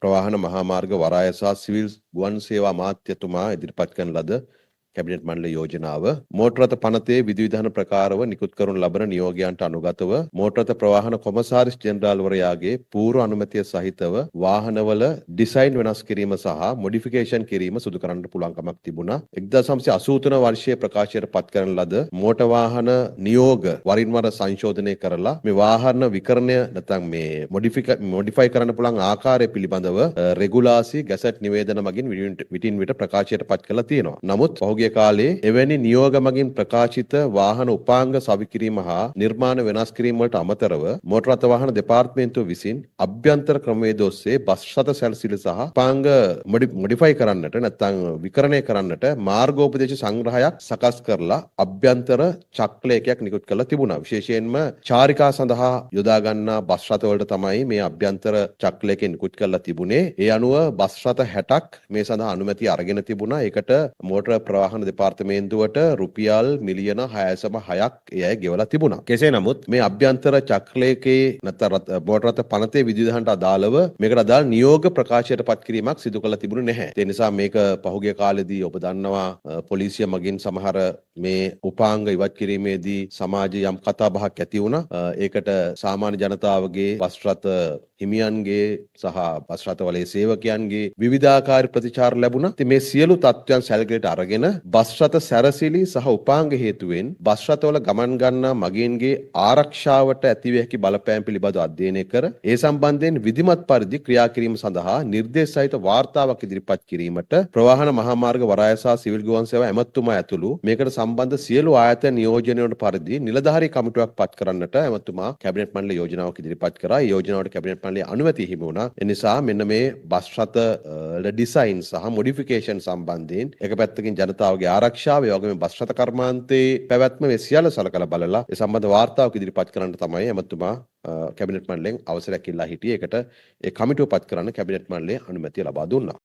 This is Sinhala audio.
ප්‍රවාහන මහා මාර්ග වරාය සහ සිවිල් ගුවන් සේවා අමාත්‍යතුමා ඉදිරිපත් කරන ලද කැබිනට් මණ්ඩල යෝජනාව මෝටර රථ පනතේ විධිවිධාන ප්‍රකාරව නිකුත් කරනු ලබන නියෝගයන්ට අනුගතව මෝටර රථ ප්‍රවාහන කොමසාරිස් ජෙනරාල්වරයාගේ පූර්ව අනුමැතිය සහිතව වාහනවල ඩිසයින් වෙනස් කිරීම සහ මොඩිෆිකේෂන් කිරීම සිදු කරන්නට පුළුවන්කමක් තිබුණා. 1983 වර්ෂයේ ප්‍රකාශයට පත් කරන ලද මෝටර වාහන නියෝග වරින් වර සංශෝධනය කරලා මේ වාහන විකරණය නැත්නම් මේ මොඩිෆයි කරන්න පුළුවන් ආකාරය පිළිබඳව රෙගුලාසි ගැසට් නිවේදන මගින් විටින් විට ප්‍රකාශයට පත් කරලා තියෙනවා. නමුත් පහුගිය කාලේ එවැනි නියෝග මගින් ප්‍රකාශිත වාහන උපාංග සවිකිරීම හා නිර්මාණ වෙනස් කිරීම වලට අමතරව මෝටර රථ වාහන දෙපාර්තමේන්තුව විසින් අභ්‍යන්තර ක්‍රමවේද ඔස්සේ බස් රථ සැලසිලි සහ උපාංග මොඩිෆයි කරන්නට නැත්නම් විකරණය කරන්නට මාර්ගෝපදේශ සංග්‍රහයක් සකස් කරලා අභ්‍යන්තර චක්‍රලේඛයක් නිකුත් කරලා තිබුණා. විශේෂයෙන්ම චාරිකා සඳහා යොදා ගන්නා බස් රථ වලට තමයි මේ අභ්‍යන්තර චක්‍රලේඛය නිකුත් කරලා තිබුණේ. ඒ අනුව බස් රථ 60ක් මේ සඳහා අනුමැතිය අරගෙන තිබුණා. ඒකට මෝටර ප්‍රවාහන දෙපාර්තමේන්තුවට රුපියල් මිලියන 6.6ක් ඒ අය ගෙවලා තිබුණා. කෙසේ නමුත් මේ අභ්‍යන්තර චක්‍රලේඛයේ නැත්නම් මෝටර රථ පනතේ විධිවිධානට අදාළව මේකට අදාළ නියෝග ප්‍රකාශයට පත් කිරීමක් සිදු කරලා තිබුණේ නැහැ. ඒ නිසා මේක පහුගිය කාලෙදී ඔබ දන්නවා පොලිසිය මගින් සමහර මේ උපාංග ඉවත් කිරීමේදී සමාජයේ යම් කතාබහක් ඇති වුණා. ඒකට සාමාන්‍ය ජනතාවගේ බස් රථ හිමියන්ගේ සහ බස් රථවලේ සේවකයන්ගේ විවිධාකාර ප්‍රතිචාර ලැබුණා. ඉතින් මේ සියලු තත්ත්වයන් සැලකිලිට අරගෙන බස් රථ සැරසිලි සහ උපාංග හේතුවෙන් බස් රථවල ගමන් ගන්නා මගීන්ගේ ආරක්ෂාවට ඇතිවිය හැකි බලපෑම් පිළිබඳව අධ්‍යයනය කර ඒ සම්බන්ධයෙන් විධිමත් පරිදි ක්‍රියා කිරීම සඳහා නිර්දේශ සහිත වාර්තාවක් ඉදිරිපත් කිරීමට ප්‍රවාහන මහා මාර්ග වරාය සහ සිවිල් ගුවන් සේවා ඇමතුමා ඇතුළු මේකට සම්බන්ධ සියලු ආයතන නියෝජනය වන පරිදි නිලධාරී කමිටුවක් පත් කරන්නට ඇමතුමා කැබිනට් මණ්ඩල යෝජනාවක් ඉදිරිපත් කරා. ඒ යෝජනාවට කැබිනට් මණ්ඩලයේ අනුමැතිය හිමි වුණා. ඒ නිසා මෙන්න මේ බස් රථ ඩිසයින් සහ මොඩිෆිකේෂන් සම්බන්ධයෙන් එක පැත්තකින් ජනතාවගේ ආරක්ෂාව ඒ වගේම බස් රථ කර්මාන්තයේ පැවැත්ම මේ සියල්ල සලකලා බලලා ඒ සම්බන්ධ වාර්තාවක් ඉදිරිපත් කරන්න තමයි ඇමතුමා කැබිනට් මණ්ඩලයෙන් අවසරයක් ඉල්ලා හිටියේ. ඒකට ඒ කමිටුව පත් කරන්න කැබිනට් මණ්ඩලයේ අනුමැතිය ලබා දුන්නා.